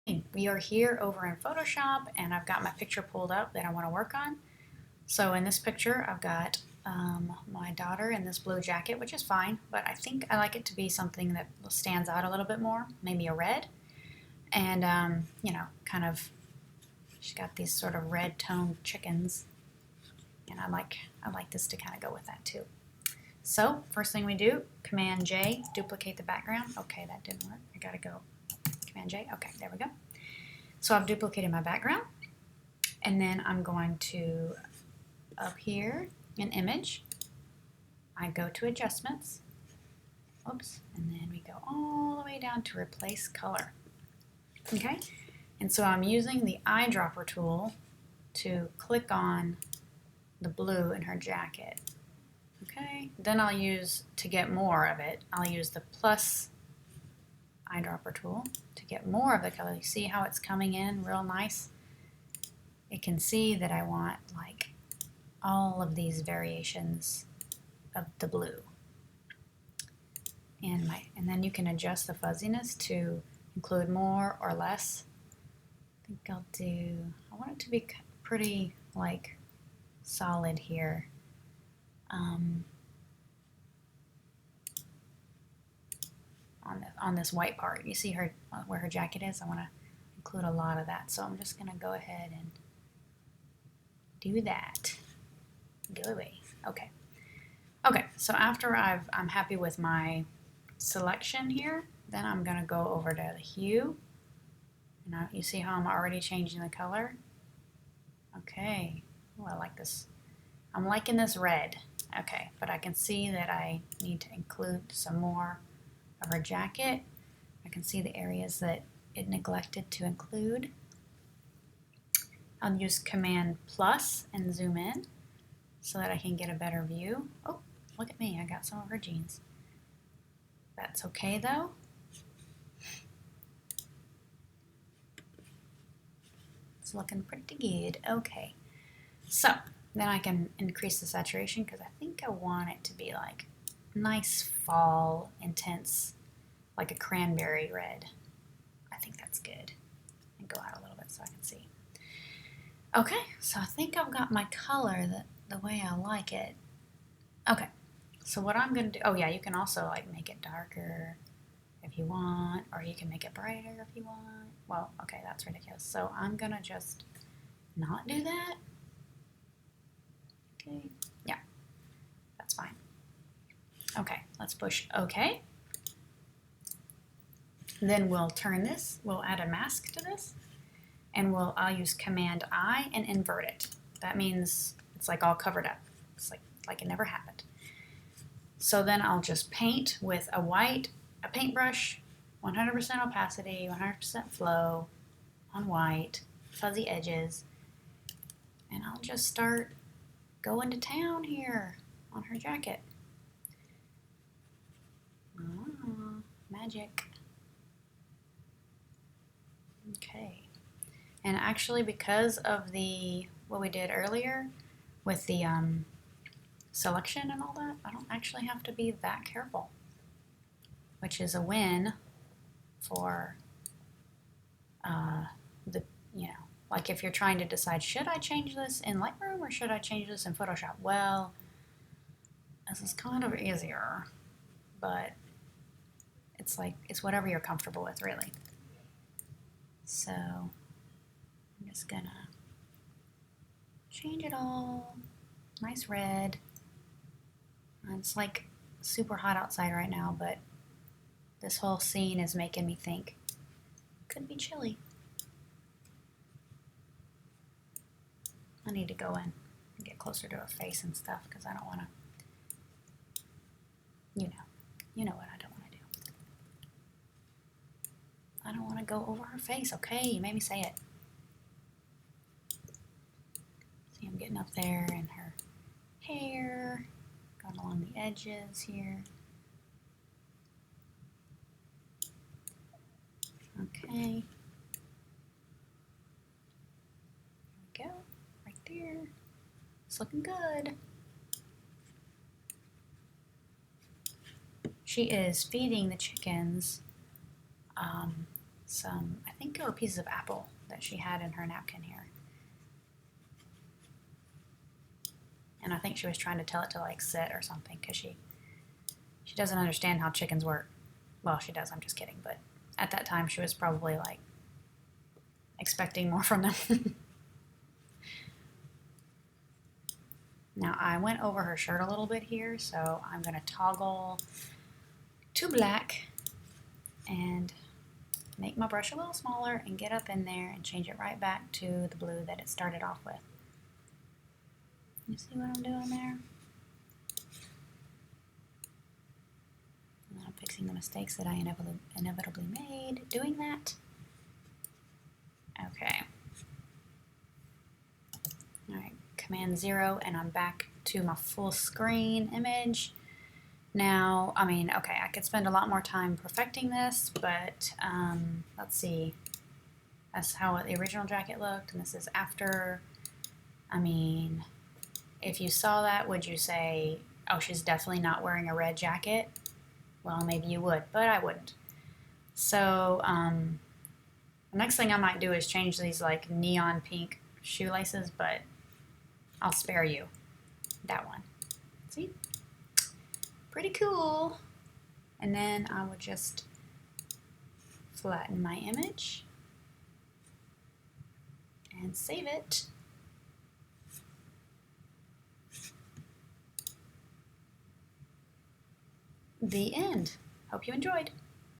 We are here over in Photoshop and I've got my picture pulled up that I want to work on. So in this picture I've got my daughter in this blue jacket, which is fine, but I think I like it to be something that stands out a little bit more, maybe a red. And kind of, she's got these sort of red toned chickens, and I like this to kind of go with that too. So first thing we do, Command J, duplicate the background. Okay, that didn't work. I gotta go Command J. Okay, there we go. So I've duplicated my background, and then I'm going to, up here in Image, I go to Adjustments, oops, and then we go all the way down to Replace Color. Okay, and so I'm using the eyedropper tool to click on the blue in her jacket. Okay, then I'll use, to get more of it, I'll use the plus eyedropper tool to get more of the color. You see how it's coming in real nice? It can see that I want like all of these variations of the blue. And then you can adjust the fuzziness to include more or less. I think I want it to be pretty like solid here. On this white part, you see her where her jacket is. I want to include a lot of that, so I'm just going to go ahead and do that. Go away. Okay. Okay. So after I'm happy with my selection here, then I'm going to go over to the hue. Now you see how I'm already changing the color. Okay. Oh, I like this. I'm liking this red. Okay, but I can see that I need to include some more of her jacket. I can see the areas that it neglected to include. I'll use Command plus and zoom in so that I can get a better view. Oh, look at me, I got some of her jeans. That's okay though. It's looking pretty good. Okay, so then I can increase the saturation because I think I want it to be like nice fall, intense, like a cranberry red. I think that's good. And go out a little bit so I can see. Okay, so I think I've got my color the way I like it. Okay, so what I'm going to do, oh yeah, you can also like make it darker if you want, or you can make it brighter if you want. Well, okay, that's ridiculous. So I'm going to just not do that. Okay, yeah, that's fine. Okay, let's push OK. Then we'll turn this, we'll add a mask to this, and I'll use Command I and invert it. That means it's like all covered up. It's like it never happened. So then I'll just paint with a paintbrush, 100% opacity, 100% flow, on white, fuzzy edges, and I'll just start going to town here on her jacket. Ah, magic. Okay. And actually, because of what we did earlier with the selection and all that, I don't actually have to be that careful, which is a win for like if you're trying to decide, should I change this in Lightroom or should I change this in Photoshop? Well, this is kind of easier, but it's whatever you're comfortable with, really. So I'm just gonna change it all. Nice red. It's like super hot outside right now, but this whole scene is making me think it could be chilly. I need to go in and get closer to her face and stuff because I don't want to, you know what I don't want to do. I don't want to go over her face. Okay, you made me say it. See, I'm getting up there in her hair, going along the edges here. Okay. There we go. Right there. It's looking good. She is feeding the chickens some, I think they were pieces of apple that she had in her napkin here. And I think she was trying to tell it to like sit or something because she doesn't understand how chickens work. Well, she does, I'm just kidding. But at that time, she was probably like expecting more from them. Now, I went over her shirt a little bit here, so I'm going to toggle to black and make my brush a little smaller and get up in there and change it right back to the blue that it started off with. You see what I'm doing there? And then I'm fixing the mistakes that I inevitably made doing that. Okay. Alright, Command 0, and I'm back to my full screen image. Now, I mean, okay, I could spend a lot more time perfecting this, but let's see. That's how the original jacket looked, and this is after. I mean, if you saw that, would you say, oh, she's definitely not wearing a red jacket? Well, maybe you would, but I wouldn't. So, the next thing I might do is change these like neon pink shoelaces, but I'll spare you that one. See? Pretty cool. And then I would just flatten my image and save it. The end. Hope you enjoyed.